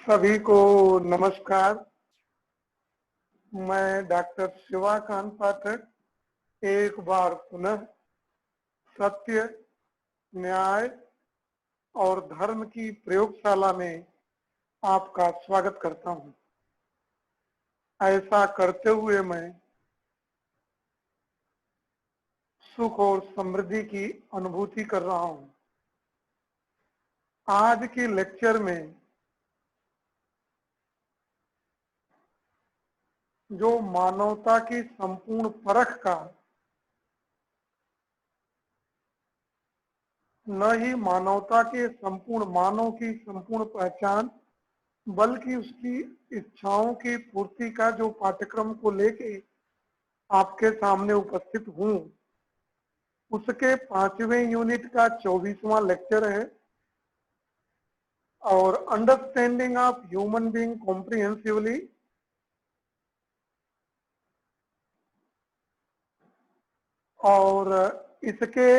सभी को नमस्कार। मैं डॉक्टर शिवाकांत पाठक एक बार पुनः सत्य, न्याय और धर्म की प्रयोगशाला में आपका स्वागत करता हूं। ऐसा करते हुए मैं सुख और समृद्धि की अनुभूति कर रहा हूं। आज के लेक्चर में जो मानवता की संपूर्ण परख का, न ही मानवता के संपूर्ण मानव की संपूर्ण पहचान, बल्कि उसकी इच्छाओं की पूर्ति का जो पाठ्यक्रम को लेके आपके सामने उपस्थित हूं, उसके 5वें यूनिट का 24वां लेक्चर है और understanding of human being comprehensively. और इसके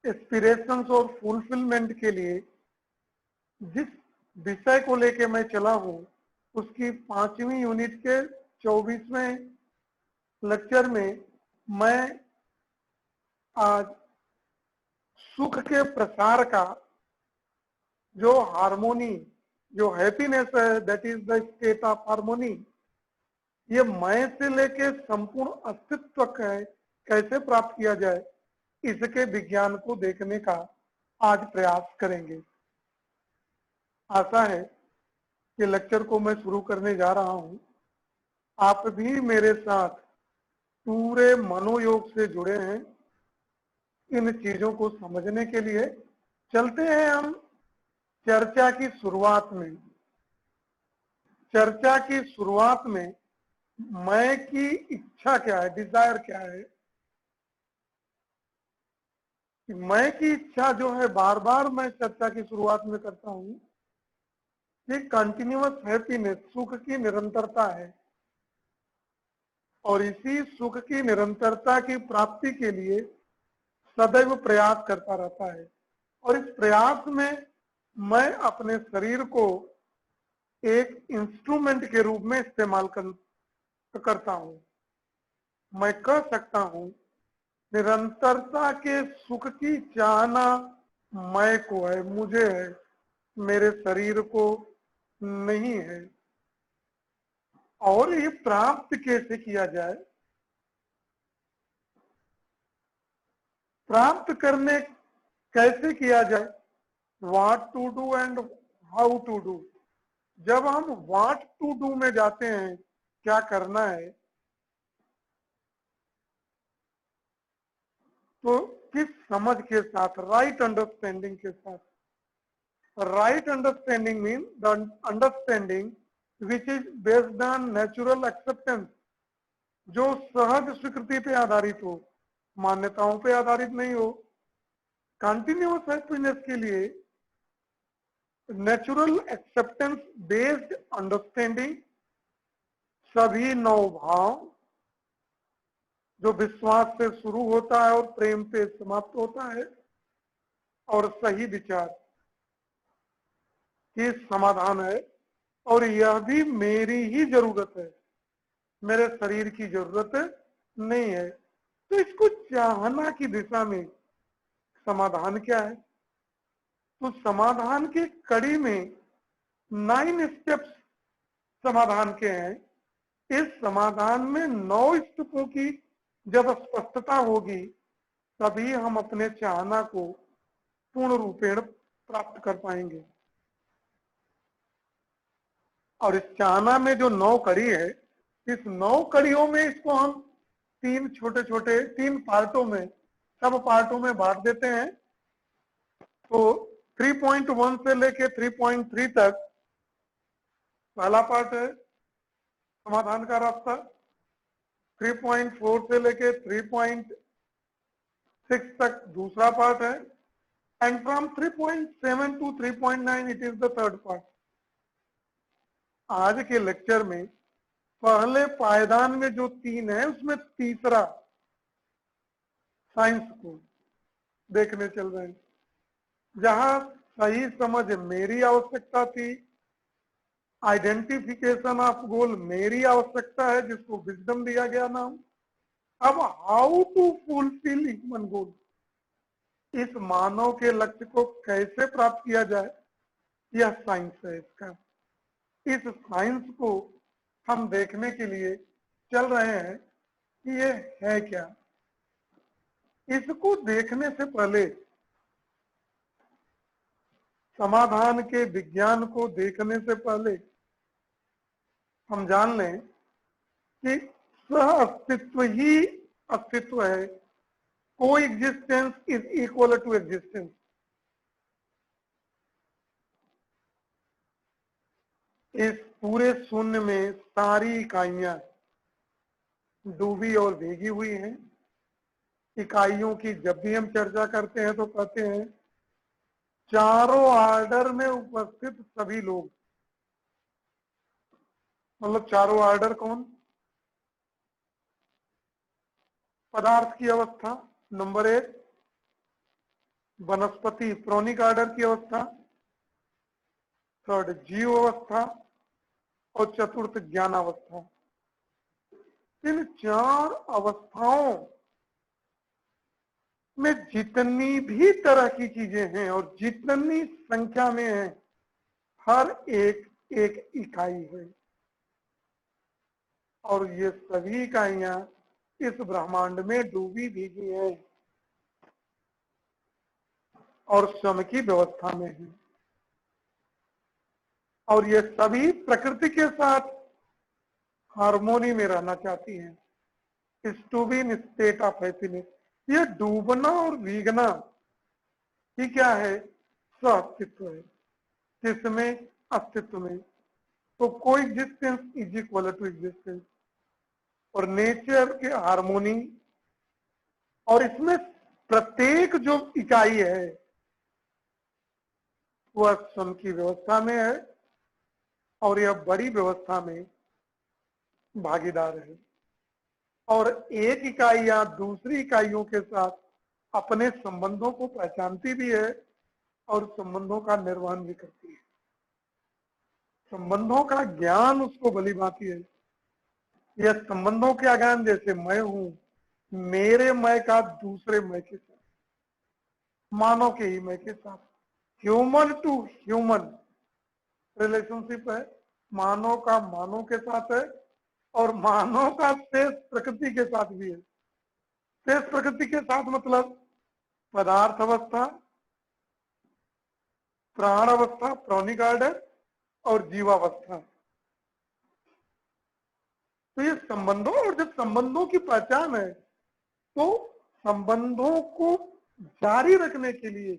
एस्पिरेशंस और फुलफिलमेंट के लिए जिस विषय को लेके मैं चला हूं, उसकी 5वीं यूनिट के 24वें लेक्चर में मैं आज सुख के प्रसार का जो हार्मोनी, जो हैप्पीनेस है, that is the state of harmony, ये मैं से लेके संपूर्ण अस्तित्व कैसे प्राप्त किया जाए, इसके विज्ञान को देखने का आज प्रयास करेंगे। आशा है कि लेक्चर को मैं शुरू करने जा रहा हूं। आप भी मेरे साथ पूरे मनोयोग से जुड़े हैं। इन चीजों को समझने के लिए चलते हैं हम चर्चा की शुरुआत में। चर्चा की शुरुआत में मैं की इच्छा क्या है, डिजायर क्या है। मैं की इच्छा जो है, बार बार मैं चर्चा की शुरुआत में करता हूं, ये कंटिन्यूअस हैप्पीनेस, सुख की निरंतरता है। और इसी सुख की निरंतरता की प्राप्ति के लिए सदैव प्रयास करता रहता है। और इस प्रयास में मैं अपने शरीर को एक इंस्ट्रूमेंट के रूप में इस्तेमाल करता हूं। मैं कह सकता हूं, निरंतरता के सुख की चाहना मैं को है, मुझे है, मेरे शरीर को नहीं है। और ये प्राप्त कैसे किया जाए? प्राप्त करने कैसे किया जाए? What to do and how to do. जब हम व्हाट टू डू में जाते हैं, क्या करना है, तो किस समझ के साथ, राइट अंडरस्टैंडिंग के साथ। Right understanding mean the understanding which is based on natural acceptance, जो सहज स्वीकृति पे आधारित हो, मान्यताओं पे आधारित नहीं हो। कंटिन्यूअस हैप्पीनेस के लिए नेचुरल एक्सेप्टेंस बेस्ड अंडरस्टैंडिंग, सभी 9 भाव जो विश्वास से शुरू होता है और प्रेम पे समाप्त होता है, और सही विचार ये समाधान है। और यह भी मेरी ही जरूरत है, मेरे शरीर की जरूरत नहीं है। तो इसको चाहना की दिशा में समाधान क्या है? तो समाधान की कड़ी में 9 स्टेप्स समाधान के हैं। इस समाधान में 9 स्टेपों की जब स्पष्टता होगी, तभी हम अपने चाहना को पूर्ण रूपेण प्राप्त कर पाएंगे। और इस चाहना में जो 9 कड़ी है, इस 9 कड़ियों में इसको हम 3 छोटे छोटे 3 पार्टों में, सब पार्टों में बांट देते हैं। तो 3.1 से लेके 3.3 तक पहला पार्ट है समाधान का रास्ता। 3.4 से लेके 3.6 तक दूसरा पार्ट है। And from 3.7 to 3.9 it is the third part. आज के लेक्चर में पहले पायदान में जो 3 है, उसमें तीसरा साइंस को देखने चल रहे हैं, जहां सही समझ मेरी आवश्यकता थी, आइडेंटिफिकेशन ऑफ गोल मेरी आवश्यकता है जिसको विजडम दिया गया नाम। अब हाउ टू फुलफिल ह्यूमन गोल, इस मानव के लक्ष्य को कैसे प्राप्त किया जाए, यह साइंस है इसका। इस साइंस को हम देखने के लिए चल रहे हैं कि ये है क्या। इसको देखने से पहले, समाधान के विज्ञान को देखने से पहले हम जान लें कि सह अस्तित्व ही अस्तित्व है। Coexistence is equal to existence. इस पूरे शून्य में सारी इकाइयां डूबी और भीगी हुई हैं। इकाइयों की जब भी हम चर्चा करते हैं तो कहते हैं चारों ऑर्डर में उपस्थित सभी लोग। मतलब चारों ऑर्डर कौन? पदार्थ की अवस्था नंबर 1, वनस्पति प्रोनिक ऑर्डर की अवस्था, थर्ड जीव अवस्था और चतुर्थ ज्ञान अवस्था। इन 4 अवस्थाओं में जितनी भी तरह की चीजें हैं और जितनी संख्या में है, हर एक एक इकाई है। और ये सभी इकाइयां इस ब्रह्मांड में डूबी भीगी है और श्रम की व्यवस्था में है। और ये सभी प्रकृति के साथ हार्मोनी में रहना चाहती हैं। Is to be in state of happiness. ये डूबना और भीगना ही क्या है? सह अस्तित्व है। किसमें? अस्तित्व में। तो coexistence is equal to existence. और नेचर के हार्मोनी, और इसमें प्रत्येक जो इकाई है वह श्रम की व्यवस्था में है और यह बड़ी व्यवस्था में भागीदार है। और एक इकाई या दूसरी इकाइयों के साथ अपने संबंधों को पहचानती भी है और संबंधों का निर्वहन भी करती है। संबंधों का ज्ञान उसको भली भांति है। यह संबंधों का ज्ञान, जैसे मैं हूं, मेरे मैं का दूसरे मैं के साथ, मानव के ही मैं के साथ, ह्यूमन टू ह्यूमन रिलेशनशिप है। मानव का मानव के साथ है और मानव का शेष प्रकृति के साथ भी है। शेष प्रकृति के साथ मतलब पदार्थ अवस्था, प्राण अवस्था प्रोनिक ऑर्डर और जीवावस्था। तो ये संबंधों, और जब संबंधों की पहचान है तो संबंधों को जारी रखने के लिए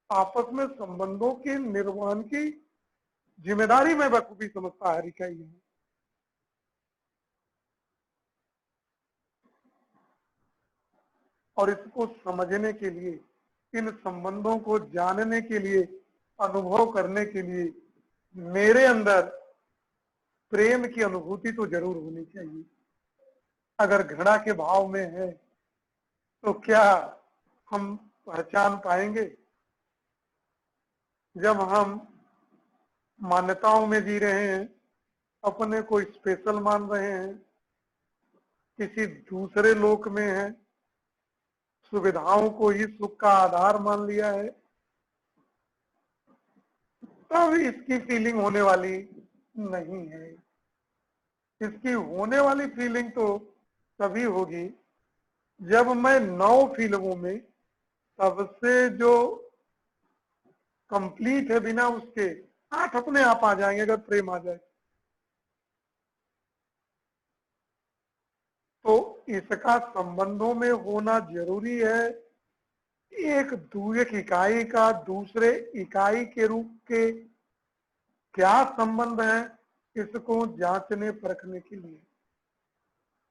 आपस में संबंधों के निर्वहन की जिम्मेदारी में बखूबी समझता है इकाई है। और इसको समझने के लिए, इन संबंधों को जानने के लिए, अनुभव करने के लिए मेरे अंदर प्रेम की अनुभूति तो जरूर होनी चाहिए। अगर घृणा के भाव में है तो क्या हम पहचान पाएंगे? जब हम मान्यताओं में जी रहे हैं, अपने को स्पेशल मान रहे हैं, किसी दूसरे लोक में है, सुविधाओं को ही सुख का आधार मान लिया है, तब इसकी फीलिंग होने वाली नहीं है। इसकी होने वाली फीलिंग तो तभी होगी जब मैं 9 फीलिंगों में सबसे जो कंप्लीट है, बिना उसके 8 अपने आप आ जाएंगे अगर प्रेम आ जाए। तो इसका संबंधों में होना जरूरी है। एक इकाई का दूसरे इकाई के रूप के क्या संबंध है, इसको जांचने परखने के लिए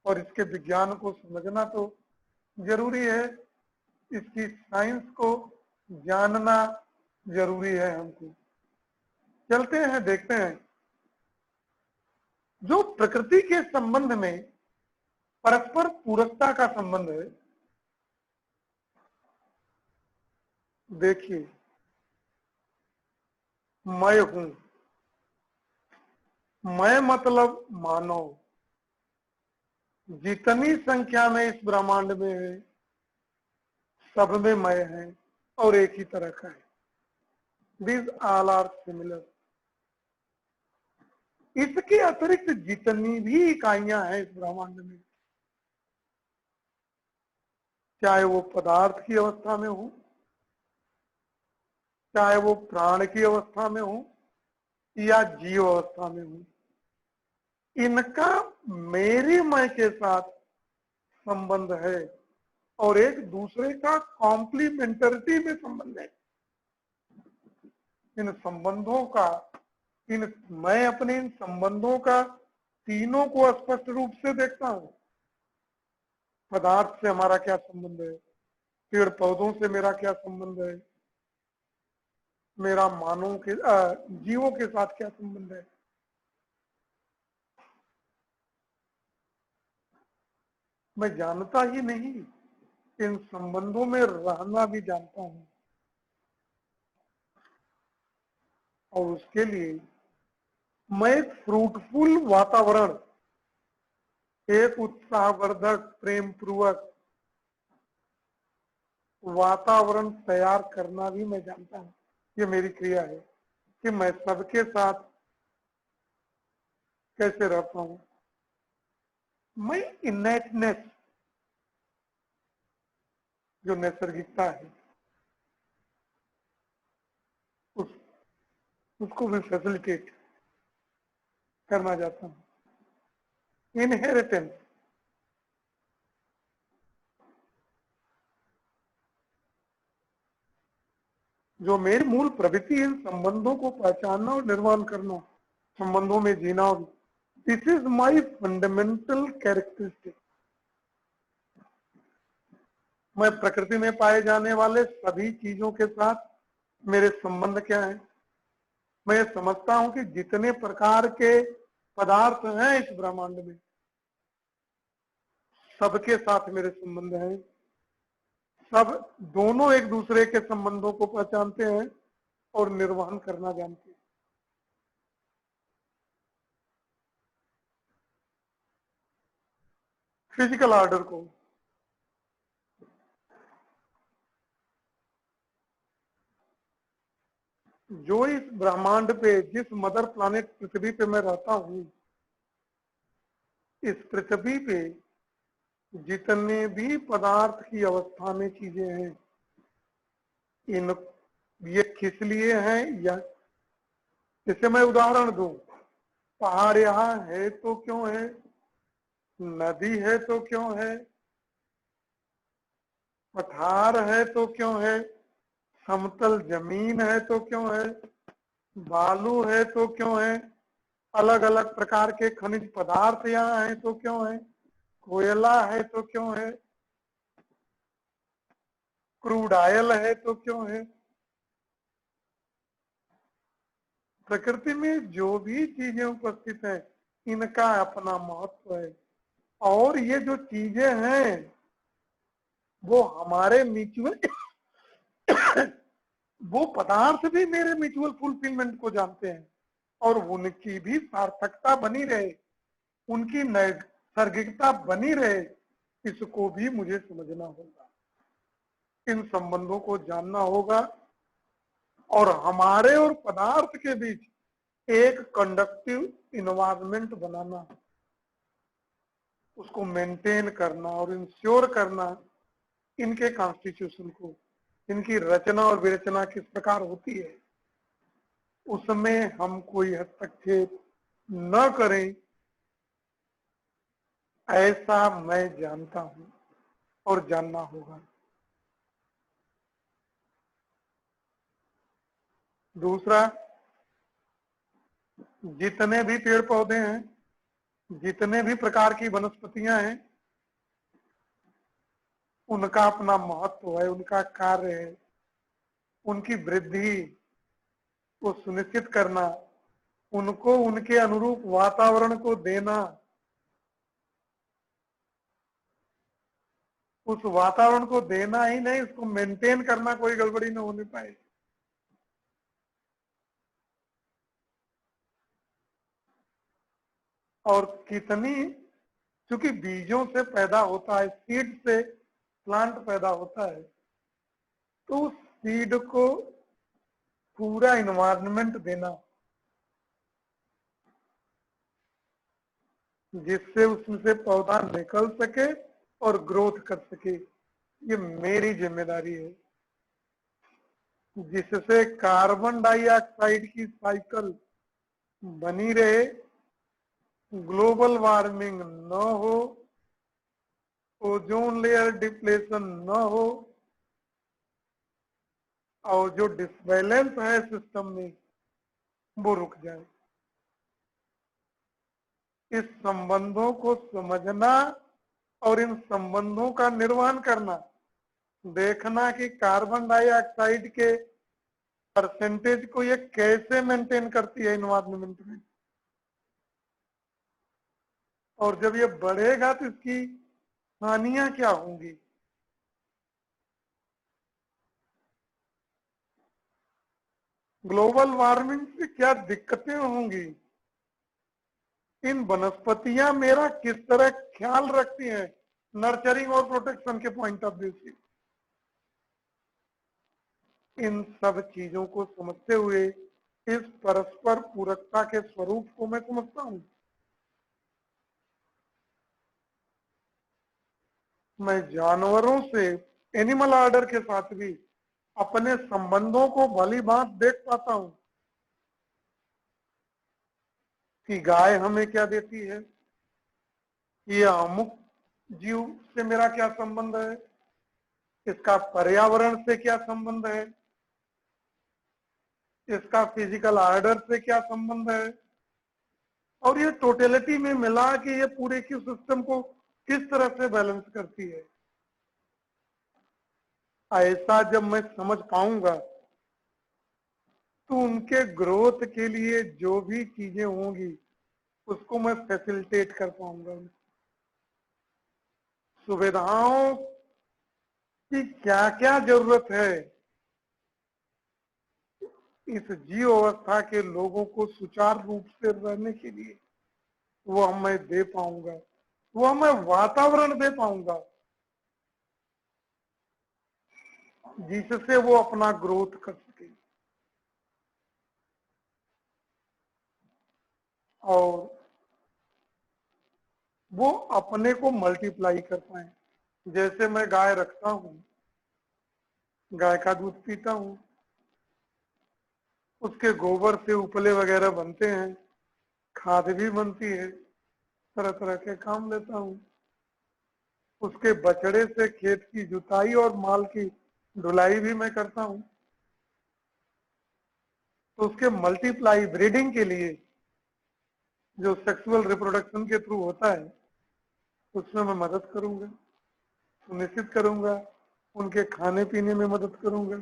और इसके विज्ञान को समझना तो जरूरी है। इसकी साइंस को जानना जरूरी है हमको। चलते हैं, देखते हैं। जो प्रकृति के संबंध में परस्पर पूरकता का संबंध है, देखिए मैं हूं। मैं मतलब मानव, जितनी संख्या में इस ब्रह्मांड में है सब में मैं है और एक ही तरह का है। These all are similar। इसके अतिरिक्त जितनी भी इकाइयां हैं इस ब्रह्मांड में, चाहे वो पदार्थ की अवस्था में हो, चाहे वो प्राण की अवस्था में हो या जीव अवस्था में हो, इनका मेरे मैं के साथ संबंध है और एक दूसरे का कॉम्प्लीमेंटरिटी में संबंध है। इन संबंधों का मैं अपने इन संबंधों का तीनों को स्पष्ट रूप से देखता हूं। पदार्थ से हमारा क्या संबंध है, पेड़ पौधों से मेरा क्या संबंध है, मेरा मानव के जीवों के साथ क्या संबंध है। मैं जानता ही नहीं, इन संबंधों में रहना भी जानता हूं और उसके लिए मैं एक फ्रूटफुल वातावरण, एक उत्साहवर्धक प्रेम पूर्वक वातावरण तैयार करना भी मैं जानता हूं। ये मेरी क्रिया है कि मैं सबके साथ कैसे रहता हूं। मैं इनेटनेस, जो नैसर्गिकता है, उस उसको भी फैसिलिटेट करना चाहता हूं। इनहेरिटेंस, जो मेरी मूल प्रवृत्ति है, इन संबंधों को पहचानना और निर्माण करना, संबंधों में जीना, this is my fundamental characteristic. मैं प्रकृति में पाए जाने वाले सभी चीजों के साथ मेरे संबंध क्या है। मैं ये समझता हूं कि जितने प्रकार के पदार्थ हैं इस ब्रह्मांड में, सबके साथ मेरे संबंध हैं। सब दोनों एक दूसरे के संबंधों को पहचानते हैं और निर्वहन करना जानते हैं। फिजिकल ऑर्डर को, जो इस ब्रह्मांड पे, जिस मदर प्लानेट पृथ्वी पे मैं रहता हूं, इस पृथ्वी पे जितने भी पदार्थ की अवस्था में चीजें हैं, इन ये किस लिए हैं, या जैसे मैं उदाहरण दूं, पहाड़ यहाँ है तो क्यों है, नदी है तो क्यों है, पठार है तो क्यों है, समतल जमीन है तो क्यों है, बालू है तो क्यों है, अलग अलग प्रकार के खनिज पदार्थ यहाँ है तो क्यों है, कोयला है तो क्यों है, क्रूड ऑयल है तो क्यों है। प्रकृति में जो भी चीजें उपस्थित है, इनका अपना महत्व है और ये जो चीजें हैं वो हमारे म्यूचुअल वो पदार्थ भी मेरे म्यूचुअल फुलफिलमेंट को जानते हैं और उनकी भी सार्थकता बनी रहे, उनकी नैसर्गिकता बनी रहे, इसको भी मुझे समझना होगा। इन संबंधों को जानना होगा और हमारे और पदार्थ के बीच एक कंडक्टिव इन्वायरमेंट बनाना, उसको मेंटेन करना और इंश्योर करना, इनके कॉन्स्टिट्यूशन को, इनकी रचना और विरचना किस प्रकार होती है, उसमें हम कोई हस्तक्षेप न करें, ऐसा मैं जानता हूं और जानना होगा। दूसरा, जितने भी पेड़ पौधे हैं, जितने भी प्रकार की वनस्पतियां हैं, उनका अपना महत्व है, उनका कार्य है, उनकी वृद्धि को सुनिश्चित करना, उनको उनके अनुरूप वातावरण को देना, उस वातावरण को देना ही नहीं, उसको मेंटेन करना, कोई गड़बड़ी न होने पाए। और कितनी, क्योंकि बीजों से पैदा होता है, सीड से प्लांट पैदा होता है, तो उस सीड को पूरा इन्वायरमेंट देना जिससे उसमें से पौधा निकल सके और ग्रोथ कर सके, ये मेरी जिम्मेदारी है। जिससे कार्बन डाइऑक्साइड की साइकिल बनी रहे, ग्लोबल वार्मिंग न हो, ओजोन लेयर डिप्लेशन न हो, और जो डिसबैलेंस है सिस्टम में वो रुक जाए। इस संबंधों को समझना और इन संबंधों का निर्वहन करना, देखना कि कार्बन डाइऑक्साइड के परसेंटेज को ये कैसे मेंटेन करती है इन्वायरमेंट में, और जब ये बढ़ेगा तो इसकी हानियां क्या होंगी। ग्लोबल वार्मिंग से क्या दिक्कतें होंगी, इन वनस्पतियां मेरा किस तरह ख्याल रखती हैं नर्चरिंग और प्रोटेक्शन के पॉइंट ऑफ व्यू से। इन सब चीजों को समझते हुए इस परस्पर पूरकता के स्वरूप को मैं समझता हूं। मैं जानवरों से, एनिमल ऑर्डर के साथ भी अपने संबंधों को भली भांत देख पाता हूं कि गाय हमें क्या देती है, ये अमुक जीव से मेरा क्या संबंध है, इसका पर्यावरण से क्या संबंध है, इसका फिजिकल ऑर्डर से क्या संबंध है, और ये टोटलिटी में मिला कि ये पूरे की सिस्टम को किस तरह से बैलेंस करती है। ऐसा जब मैं समझ पाऊंगा तो उनके ग्रोथ के लिए जो भी चीजें होंगी उसको मैं फैसिलिटेट कर पाऊंगा। सुविधाओं की क्या क्या जरूरत है इस जीव अवस्था के लोगों को सुचारू रूप से रहने के लिए, वो मैं दे पाऊंगा, वो मैं वातावरण दे पाऊंगा जिससे वो अपना ग्रोथ कर सके और वो अपने को मल्टीप्लाई कर पाए। जैसे मैं गाय रखता हूँ, गाय का दूध पीता हूँ, उसके गोबर से उपले वगैरह बनते हैं, खाद भी बनती है, तरह तरह के काम लेता हूँ। उसके बछड़े से खेत की जुताई और माल की ढुलाई भी मैं करता हूँ। तो उसके मल्टीप्लाई ब्रीडिंग के लिए जो सेक्सुअल रिप्रोडक्शन के थ्रू होता है उसमें मैं मदद करूंगा, सुनिश्चित करूंगा, उनके खाने पीने में मदद करूंगा।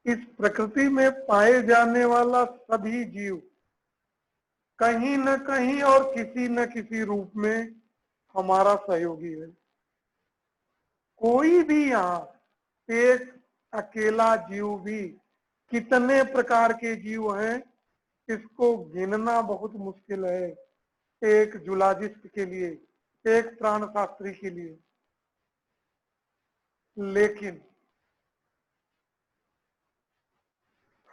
इस प्रकृति में पाए जाने वाला सभी जीव कहीं न कहीं और किसी न किसी रूप में हमारा सहयोगी है। कोई भी यहाँ एक अकेला जीव भी, कितने प्रकार के जीव हैं इसको गिनना बहुत मुश्किल है एक जूलॉजिस्ट के लिए, एक प्राणशास्त्री के लिए। लेकिन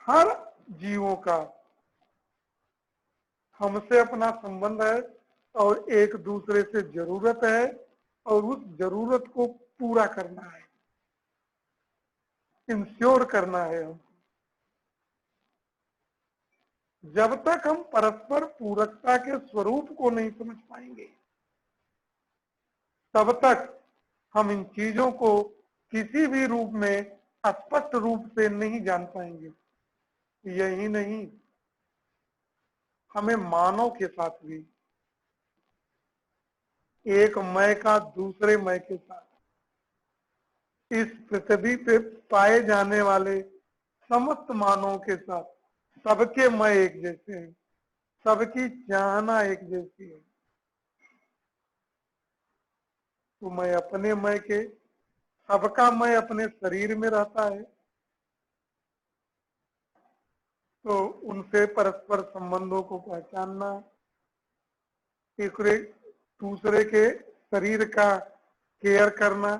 हर जीवों का हमसे अपना संबंध है और एक दूसरे से जरूरत है और उस जरूरत को पूरा करना है, इंश्योर करना है। हम जब तक हम परस्पर पूरकता के स्वरूप को नहीं समझ पाएंगे तब तक हम इन चीजों को किसी भी रूप में स्पष्ट रूप से नहीं जान पाएंगे। यही नहीं, हमें मानव के साथ भी एक मैं का दूसरे मैं के साथ, इस पृथ्वी पे पाए जाने वाले समस्त मानवों के साथ सबके मैं एक जैसे हैं, सबकी चाहना एक जैसी है। तो मैं अपने मैं के, सबका मैं अपने शरीर में रहता है, तो उनसे परस्पर संबंधों को पहचानना, एक दूसरे के शरीर का केयर करना,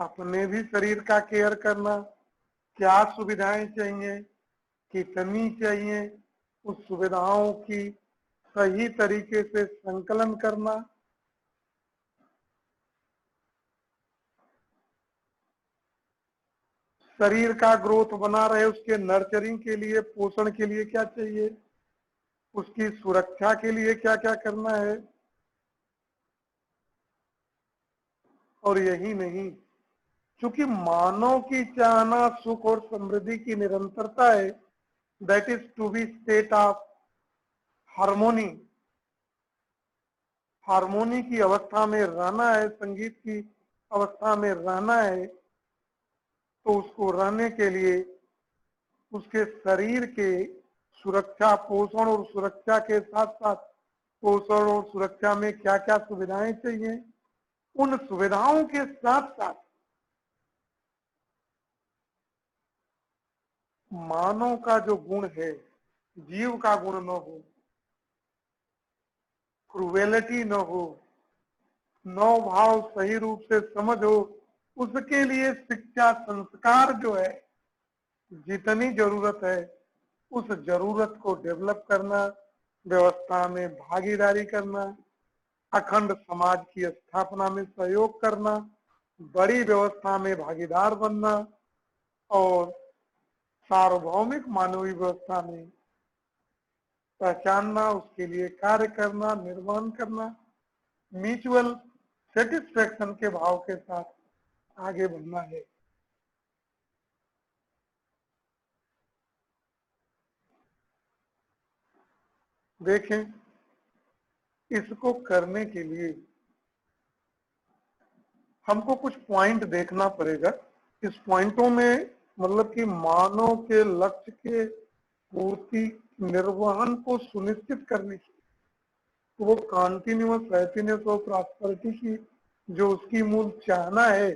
अपने भी शरीर का केयर करना, क्या सुविधाएं चाहिए, कितनी चाहिए, उस सुविधाओं की सही तरीके से संकलन करना, शरीर का ग्रोथ बना रहे उसके नर्चरिंग के लिए, पोषण के लिए क्या चाहिए, उसकी सुरक्षा के लिए क्या क्या करना है। और यही नहीं, क्योंकि मानव की चाहना सुख और समृद्धि की निरंतरता है, that is to be state of harmony. Harmony की अवस्था में रहना है, संगीत की अवस्था में रहना है, तो उसको रहने के लिए उसके शरीर के सुरक्षा, पोषण और सुरक्षा के साथ साथ पोषण और सुरक्षा में क्या क्या सुविधाएं चाहिए, उन सुविधाओं के साथ साथ मानव का जो गुण है, जीव का गुण न हो, क्रूवेलिटी न हो, नौ भाव सही रूप से समझ हो, उसके लिए शिक्षा संस्कार जो है जितनी जरूरत है उस जरूरत को डेवलप करना, व्यवस्था में भागीदारी करना, अखंड समाज की स्थापना में सहयोग करना, बड़ी व्यवस्था में भागीदार बनना और सार्वभौमिक मानवीय व्यवस्था में पहचानना, उसके लिए कार्य करना, निर्माण करना, म्यूचुअल सेटिस्फेक्शन के भाव के साथ आगे बढ़ना है। देखें, इसको करने के लिए हमको कुछ पॉइंट देखना पड़ेगा। इस पॉइंटों में मतलब कि मानव के लक्ष्य के पूर्ति निर्वहन को सुनिश्चित करने की, तो वो कॉन्टिन्यूअस हैप्पीनेस और प्रॉस्पेरिटी की जो उसकी मूल चाहना है,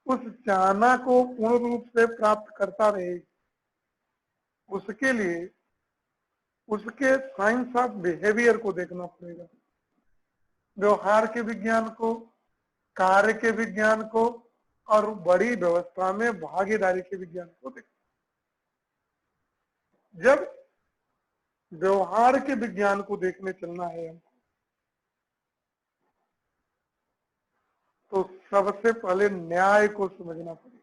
उस चाहना को पूर्ण रूप से प्राप्त करता रहे, उसके लिए उसके साइंस ऑफ बिहेवियर को देखना पड़ेगा, व्यवहार के विज्ञान को, कार्य के विज्ञान को और बड़ी व्यवस्था में भागीदारी के विज्ञान को देखना। जब व्यवहार के विज्ञान को देखने चलना है हमको, तो सबसे पहले न्याय को समझना पड़ेगा।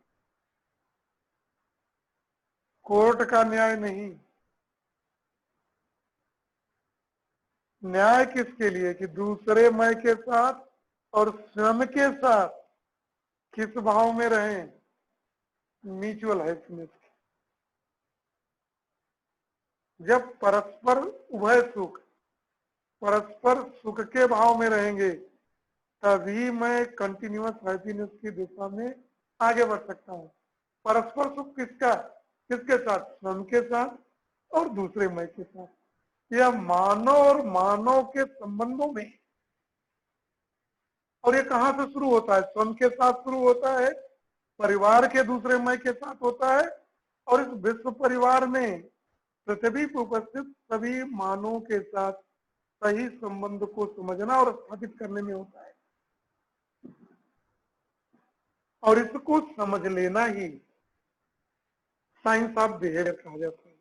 कोर्ट का न्याय नहीं, न्याय किसके लिए कि दूसरे मैं के साथ और स्वयं के साथ किस भाव में रहें, म्यूचुअल हैप्पीनेस। जब परस्पर उभय सुख, परस्पर सुख के भाव में रहेंगे, तभी मैं कंटिन्यूअस हैप्पीनेस की दिशा में आगे बढ़ सकता हूँ। परस्पर सुख किसका, किसके साथ, स्वयं के साथ और दूसरे मैं के साथ। यह मानव और मानव के संबंधों में, और ये कहां से शुरू होता है, स्वयं के साथ शुरू होता है, परिवार के दूसरे मैं के साथ होता है, और इस विश्व परिवार में पृथ्वी पर उपस्थित सभी मानवों के साथ सही संबंध को समझना और स्थापित करने में होता है। और इसको समझ लेना ही साइंस ऑफ बिहेवियर कहा जाता है।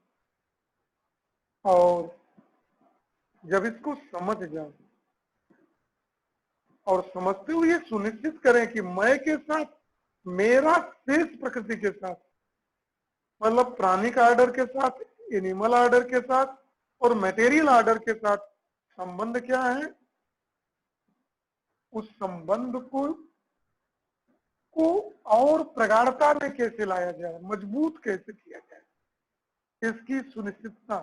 और जब इसको समझ जाओ और समझते हुए सुनिश्चित करें कि मैं के साथ, मेरा शेष प्रकृति के साथ, मतलब प्राणिक आर्डर के साथ, एनिमल आर्डर के साथ और मटेरियल आर्डर के साथ संबंध क्या है, उस संबंध को और प्रगाढ़ता में कैसे लाया जाए, मजबूत कैसे किया जाए, इसकी सुनिश्चितता।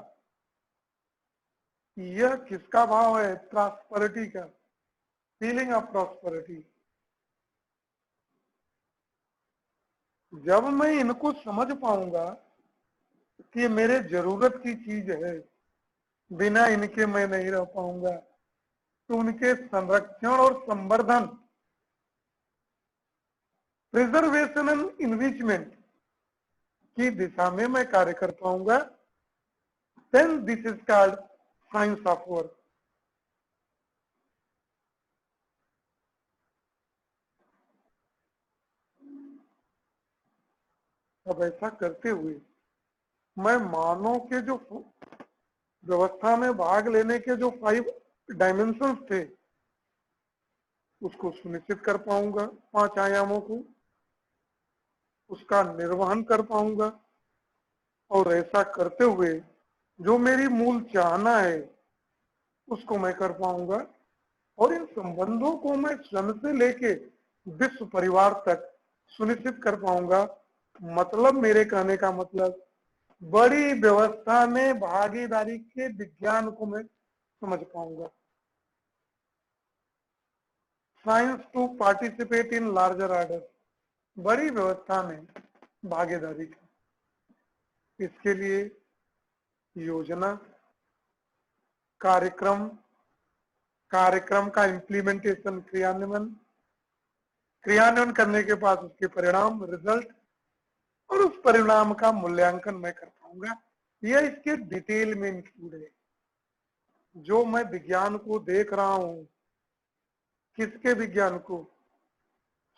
यह किसका भाव है, प्रॉस्पेरिटी का, फीलिंग ऑफ प्रॉस्पेरिटी। जब मैं इनको समझ पाऊंगा कि ये मेरे जरूरत की चीज है, बिना इनके मैं नहीं रह पाऊंगा, तो उनके संरक्षण और संवर्धन, प्रिजर्वेशन एंड इनरिचमेंट की दिशा में मैं कार्य कर पाऊंगा। Then this is called science of work. अब ऐसा करते हुए मैं मानव के जो व्यवस्था में भाग लेने के जो 5 डायमेंशंस थे उसको सुनिश्चित कर पाऊंगा, 5 आयामों को उसका निर्वहन कर पाऊंगा, और ऐसा करते हुए जो मेरी मूल चाहना है उसको मैं कर पाऊंगा, और इन संबंधों को मैं स्वयं से लेके विश्व परिवार तक सुनिश्चित कर पाऊंगा। मतलब मेरे कहने का मतलब बड़ी व्यवस्था में भागीदारी के विज्ञान को मैं समझ पाऊंगा। Science to participate in larger order, बड़ी व्यवस्था में भागीदारी का, इसके लिए योजना, कार्यक्रम, कार्यक्रम का इम्प्लीमेंटेशन, क्रियान्वयन करने के बाद उसके परिणाम, रिजल्ट, और उस परिणाम का मूल्यांकन मैं कर पाऊंगा। यह इसके डिटेल में इंक्लूड है। जो मैं विज्ञान को देख रहा हूं, किसके विज्ञान को,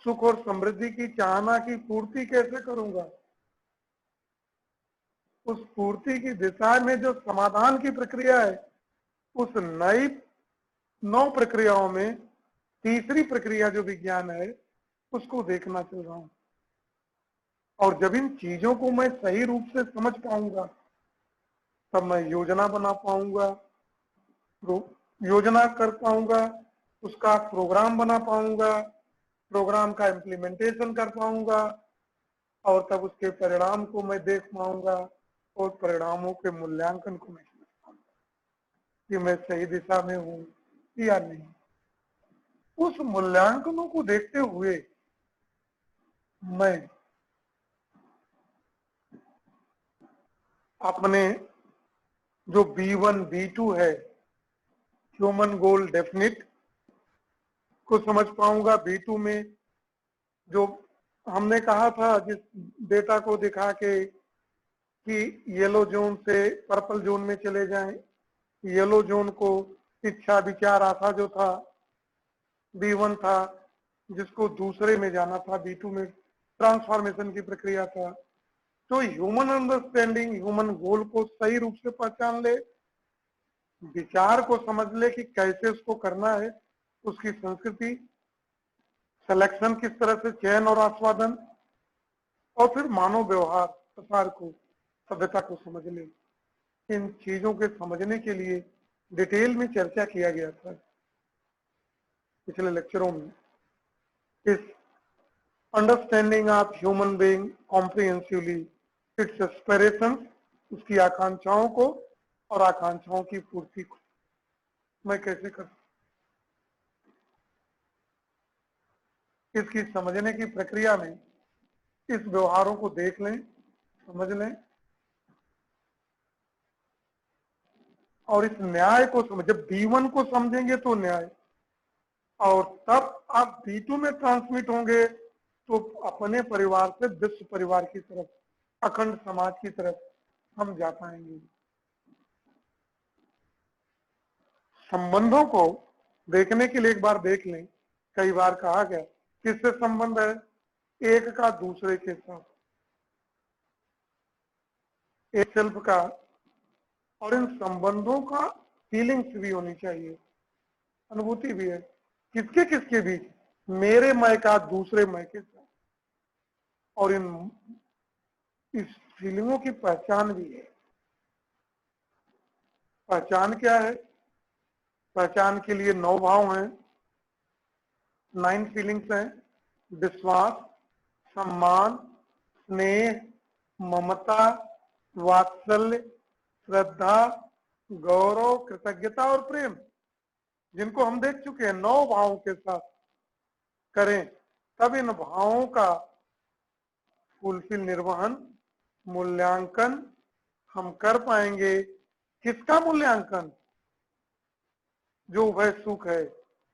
सुख और समृद्धि की चाहना की पूर्ति कैसे करूंगा, उस पूर्ति की दिशा में जो समाधान की प्रक्रिया है, उस नई 9 प्रक्रियाओं में तीसरी प्रक्रिया जो विज्ञान है उसको देखना चल रहा हूं। और जब इन चीजों को मैं सही रूप से समझ पाऊंगा तब मैं योजना बना पाऊंगा, योजना कर पाऊंगा, उसका प्रोग्राम बना पाऊंगा, प्रोग्राम का इम्प्लीमेंटेशन कर पाऊंगा, और तब उसके परिणाम को मैं देख पाऊंगा, और परिणामों के मूल्यांकन को मैं समझ पाऊंगा कि मैं सही दिशा में हूं या नहीं। उस मूल्यांकनों को देखते हुए मैं अपने जो B1 B2 है, ह्यूमन गोल डेफिनिट को समझ पाऊंगा। B2 में जो हमने कहा था, जिस डेटा को दिखा के कि येलो जोन से पर्पल जोन में चले जाएं, येलो जोन को इच्छा विचार आशा जो था B1 था, जिसको दूसरे में जाना था B2 में ट्रांसफॉर्मेशन की प्रक्रिया था। तो ह्यूमन अंडरस्टैंडिंग, ह्यूमन गोल को सही रूप से पहचान ले, विचार को समझ ले कि कैसे उसको करना है, उसकी संस्कृति, सिलेक्शन किस तरह से, चयन और आस्वादन, और फिर मानव व्यवहार प्रसार को, सभ्यता को समझ ले। इन चीजों के समझने के लिए डिटेल में चर्चा किया गया था पिछले लेक्चरों में। इस understanding of human being comprehensively, it's aspiration, उसकी आकांक्षाओं को और आकांक्षाओं की पूर्ति को मैं कैसे कर, इसकी समझने की प्रक्रिया में इस व्यवहारों को देख लें, समझ लें, और इस न्याय को समझ, जब B1 को समझेंगे तो न्याय, और तब आप B2 में ट्रांसमिट होंगे तो अपने परिवार से विश्व परिवार की तरफ, अखंड समाज की तरफ हम जा पाएंगे। संबंधों को देखने के लिए एक बार देख लें। कई बार कहा गया किससे संबंध है, एक का दूसरे के साथ, एक सेल्फ का, और इन संबंधों का फीलिंग्स भी होनी चाहिए, अनुभूति भी है। किसके किसके बीच, मेरे मैं का दूसरे मैं के साथ, और इस फीलिंगों की पहचान भी है। पहचान क्या है, पहचान के लिए 9 भाव हैं, 9 फीलिंग्स हैं। विश्वास, सम्मान, स्नेह, ममता, वात्सल्य, श्रद्धा, गौरव, कृतज्ञता और प्रेम, जिनको हम देख चुके हैं 9 भावों के साथ करें तब इन भावों का फुलफिल, निर्वहन, मूल्यांकन हम कर पाएंगे। किसका मूल्यांकन, जो वह सुख है,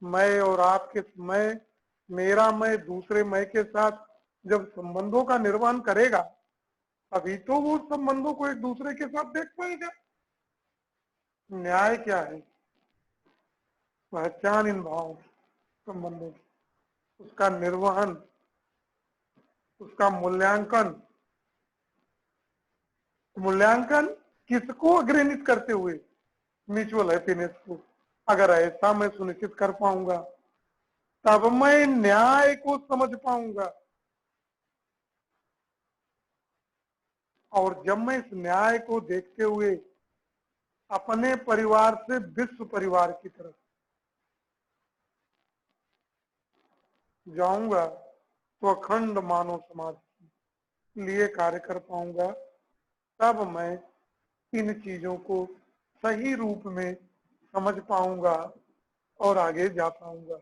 मैं और आपके, मैं, मेरा मैं दूसरे मैं के साथ जब संबंधों का निर्वहन करेगा अभी तो वो संबंधों को एक दूसरे के साथ देख पाएगा। न्याय क्या है, पहचान इन भावों की, संबंधों की, उसका निर्वहन, उसका मूल्यांकन, मूल्यांकन किसको अग्रहित करते हुए? म्यूचुअल हैप्पीनेस को। अगर ऐसा मैं सुनिश्चित कर पाऊंगा तब मैं न्याय को समझ पाऊंगा, और जब मैं इस न्याय को देखते हुए अपने परिवार से विश्व परिवार की तरफ जाऊंगा तो अखंड मानव समाज के लिए कार्य कर पाऊंगा। तब मैं इन चीजों को सही रूप में समझ पाऊंगा और आगे जा पाऊंगा।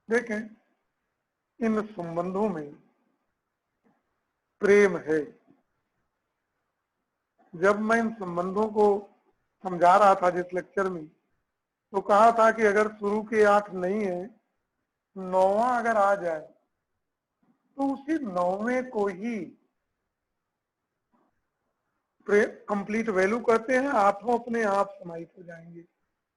देखें, इन संबंधों में प्रेम है। जब मैं इन संबंधों को समझा रहा था जिस लेक्चर में, तो कहा था कि अगर शुरू के 8 नहीं है, 9वां अगर आ जाए तो उसी 9वें को ही कंप्लीट वैल्यू कहते हैं। 8वां अपने आप समाहित हो जाएंगे।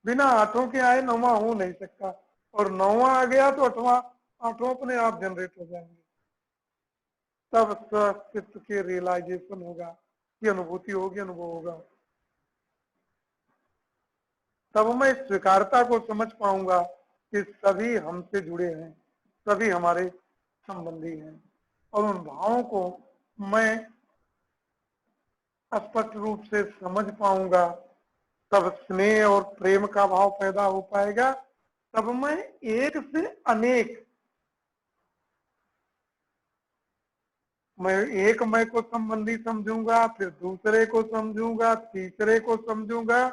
बिना 8वां के आए 9वां हो नहीं सकता, और 9वां आ गया तो 8वां अपने आप जनरेट हो जाएंगे। तब अस्तित्व के रियलाइजेशन होगा, की अनुभूति होगी, अनुभव होगा। तब मैं स्वीकारता को समझ पाऊंगा कि सभी हमसे जुड़े हैं, सभी हमारे संबंधी हैं, और उन भावों को मैं स्पष्ट रूप से समझ पाऊंगा। तब स्नेह और प्रेम का भाव पैदा हो पाएगा। तब मैं एक से अनेक, मैं एक मैं को संबंधी समझूंगा, फिर दूसरे को समझूंगा, तीसरे को समझूंगा,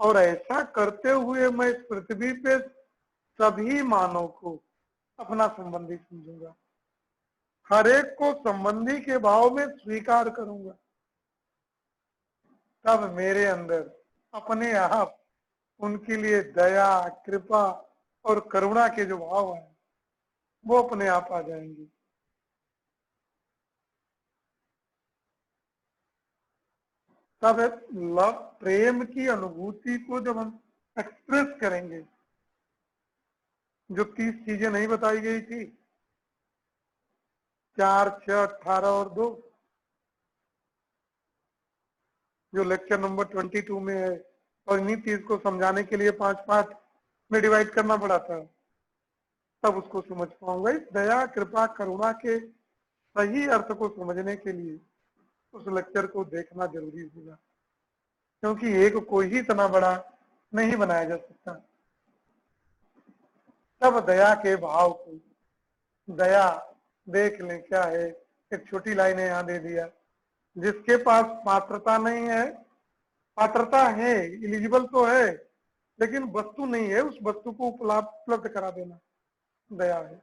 और ऐसा करते हुए मैं इस पृथ्वी पे सभी मानव को अपना संबंधी समझूंगा। हर एक को संबंधी के भाव में स्वीकार करूंगा। तब मेरे अंदर अपने आप उनके लिए दया, कृपा और करुणा के जो भाव हैं वो अपने आप आ जाएंगे। तब लव, प्रेम की अनुभूति को जब हम एक्सप्रेस करेंगे, जो 30 चीजें नहीं बताई गई थी, 4, 6, 18 और 2, जो लेक्चर नंबर 22 में है, और इन्हीं 30 को समझाने के लिए 5 पार्ट में डिवाइड करना पड़ा था। तब उसको समझ पाऊंगा। इस दया, कृपा, करुणा के सही अर्थ को समझने के लिए उस लेक्चर को देखना जरूरी होगा, क्योंकि एक को ही इतना बड़ा नहीं बनाया जा सकता। तब दया के भाव को, दया देख लें क्या है। एक छोटी लाइन है यहाँ दे दिया, जिसके पास पात्रता नहीं है, पात्रता है, एलिजिबल तो है, लेकिन वस्तु नहीं है, उस वस्तु को उपलब्ध करा देना दया है।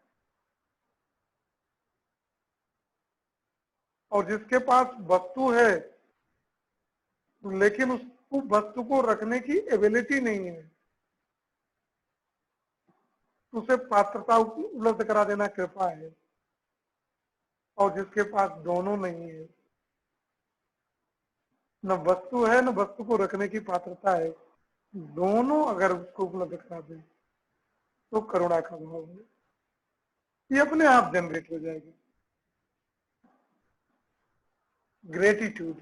और जिसके पास वस्तु है लेकिन उस वस्तु को रखने की एबिलिटी नहीं है, तो उसे पात्रता उपलब्ध करा देना कृपा है। और जिसके पास दोनों नहीं है, न वस्तु है न वस्तु को रखने की पात्रता है, दोनों अगर उसको उपलब्ध करा दे तो करुणा का भाव है, ये अपने आप जनरेट हो जाएगी। ग्रेटिट्यूड,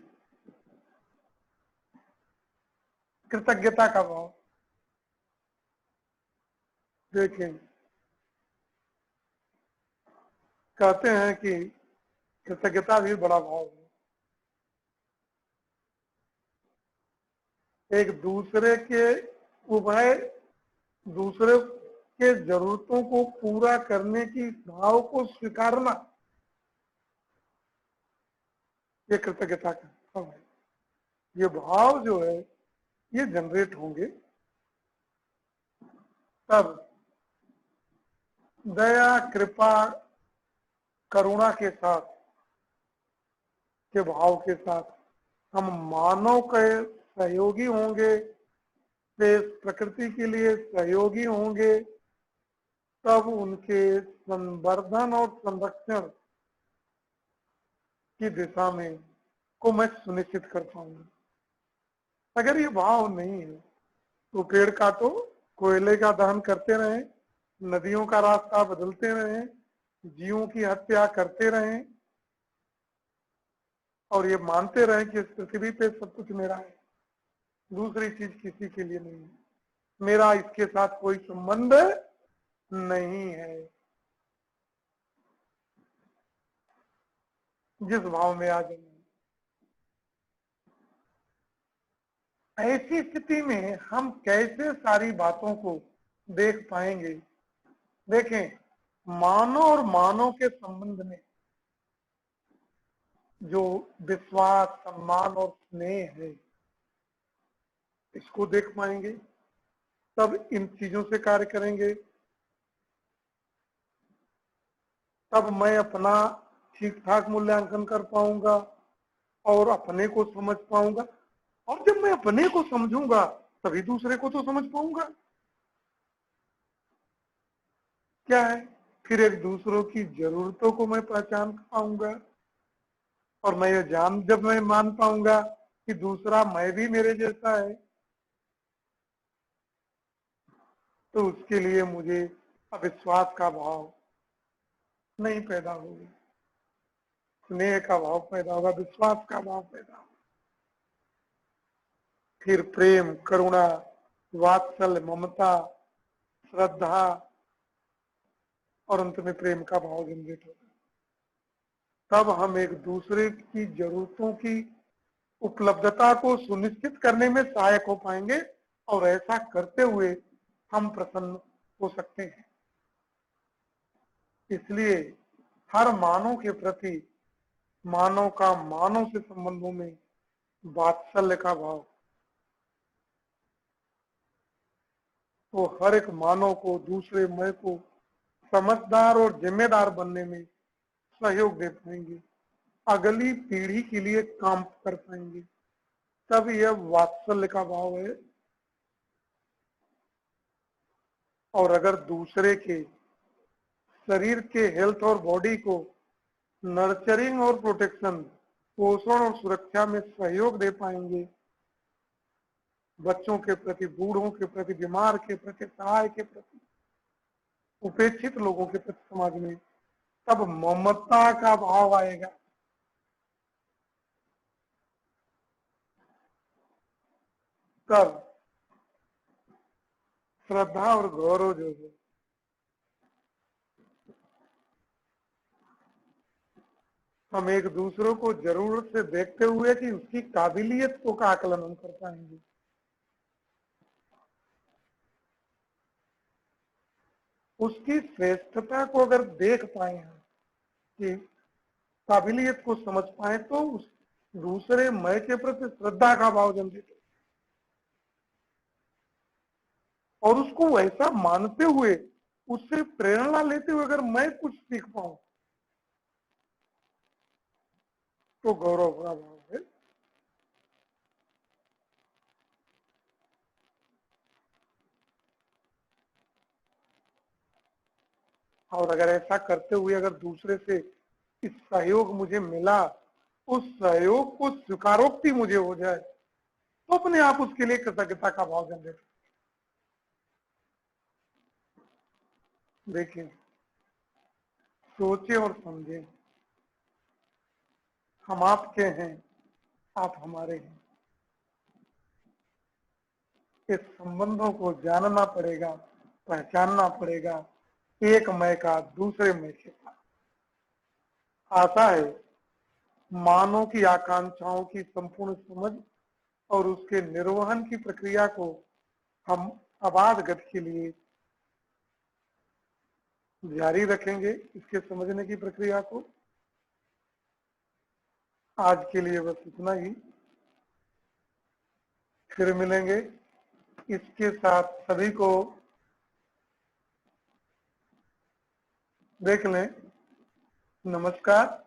कृतज्ञता का भाव। देखें, कहते हैं कि कृतज्ञता भी बड़ा भाव है। एक दूसरे के उभय, दूसरे के जरूरतों को पूरा करने की भाव को स्वीकारना, ये कृतज्ञता का भाव है। ये भाव जो है ये जनरेट होंगे तब दया, कृपा, करुणा के साथ, के भाव के साथ हम मानव के सहयोगी होंगे, वे प्रकृति के लिए सहयोगी होंगे। तब उनके संवर्धन और संरक्षण की दिशा में को मैं सुनिश्चित कर पाऊंगा। अगर ये भाव नहीं है तो पेड़ काटो, कोयले का दहन करते रहें, नदियों का रास्ता बदलते रहें, जीवों की हत्या करते रहें और ये मानते रहें कि इस पृथ्वी पे सब कुछ मेरा है, दूसरी चीज किसी के लिए नहीं है, मेरा इसके साथ कोई संबंध नहीं है। जिस भाव में आ जाए, ऐसी स्थिति में हम कैसे सारी बातों को देख पाएंगे। देखें, मानव और मानव के संबंध में जो विश्वास, सम्मान और स्नेह है, इसको देख पाएंगे, तब इन चीजों से कार्य करेंगे, तब मैं अपना ठीक ठाक मूल्यांकन कर पाऊंगा और अपने को समझ पाऊंगा। और जब मैं अपने को समझूंगा तभी दूसरे को तो समझ पाऊंगा। क्या है, फिर एक दूसरों की जरूरतों को मैं पहचान पाऊंगा और मैं ये जब मैं मान पाऊंगा कि दूसरा मैं भी मेरे जैसा है, तो उसके लिए मुझे अविश्वास का भाव नहीं पैदा होगा, स्नेह का भाव पैदा होगा, विश्वास का भाव पैदा होगा। फिर प्रेम, करुणा, वात्सल्य, ममता, श्रद्धा और अंत में प्रेम का भाव जनरेट होगा। तब हम एक दूसरे की जरूरतों की उपलब्धता को सुनिश्चित करने में सहायक हो पाएंगे और ऐसा करते हुए हम प्रसन्न हो सकते हैं। इसलिए हर मानव के प्रति, मानव का मानव से संबंधों में वात्सल्य का भाव, तो हर एक मानव को, दूसरे मैं को समझदार और जिम्मेदार बनने में सहयोग दे पाएंगे, अगली पीढ़ी के लिए काम कर पाएंगे। तब यह वात्सल्य का भाव है। और अगर दूसरे के शरीर के हेल्थ और बॉडी को नर्चरिंग और प्रोटेक्शन, पोषण और सुरक्षा में सहयोग दे पाएंगे, बच्चों के प्रति, बूढ़ों के प्रति, बीमार के प्रति, सहाय के प्रति, उपेक्षित लोगों के प्रति समाज में, तब ममता का भाव आएगा। तब श्रद्धा और गौरव जो है, हम एक दूसरों को जरूरत से देखते हुए कि उसकी काबिलियत को का आकलन हम कर पाएंगे। उसकी श्रेष्ठता को अगर देख पाए हम, कि काबिलियत को समझ पाए, तो उस दूसरे मैं के प्रति श्रद्धा का भाव जनरेट, और उसको वैसा मानते हुए, उससे प्रेरणा लेते हुए अगर मैं कुछ सीख पाऊं, तो गौरव का भाव है। और अगर ऐसा करते हुए अगर दूसरे से इस सहयोग मुझे मिला, उस सहयोग को स्वीकारोक्ति मुझे हो जाए, तो अपने आप उसके लिए कृतज्ञता का भाव जनरेट। देखिए, सोचे और समझे, हम आपके हैं, आप हमारे हैं, इस संबंधों को जानना पड़ेगा, पहचानना पड़ेगा, एक मैं का दूसरे मैं के साथ। आशा है मानव की आकांक्षाओं की संपूर्ण समझ और उसके निर्वहन की प्रक्रिया को हम आबाद गति के लिए जारी रखेंगे, इसके समझने की प्रक्रिया को। आज के लिए बस इतना ही, फिर मिलेंगे। इसके साथ सभी को देख लें। नमस्कार।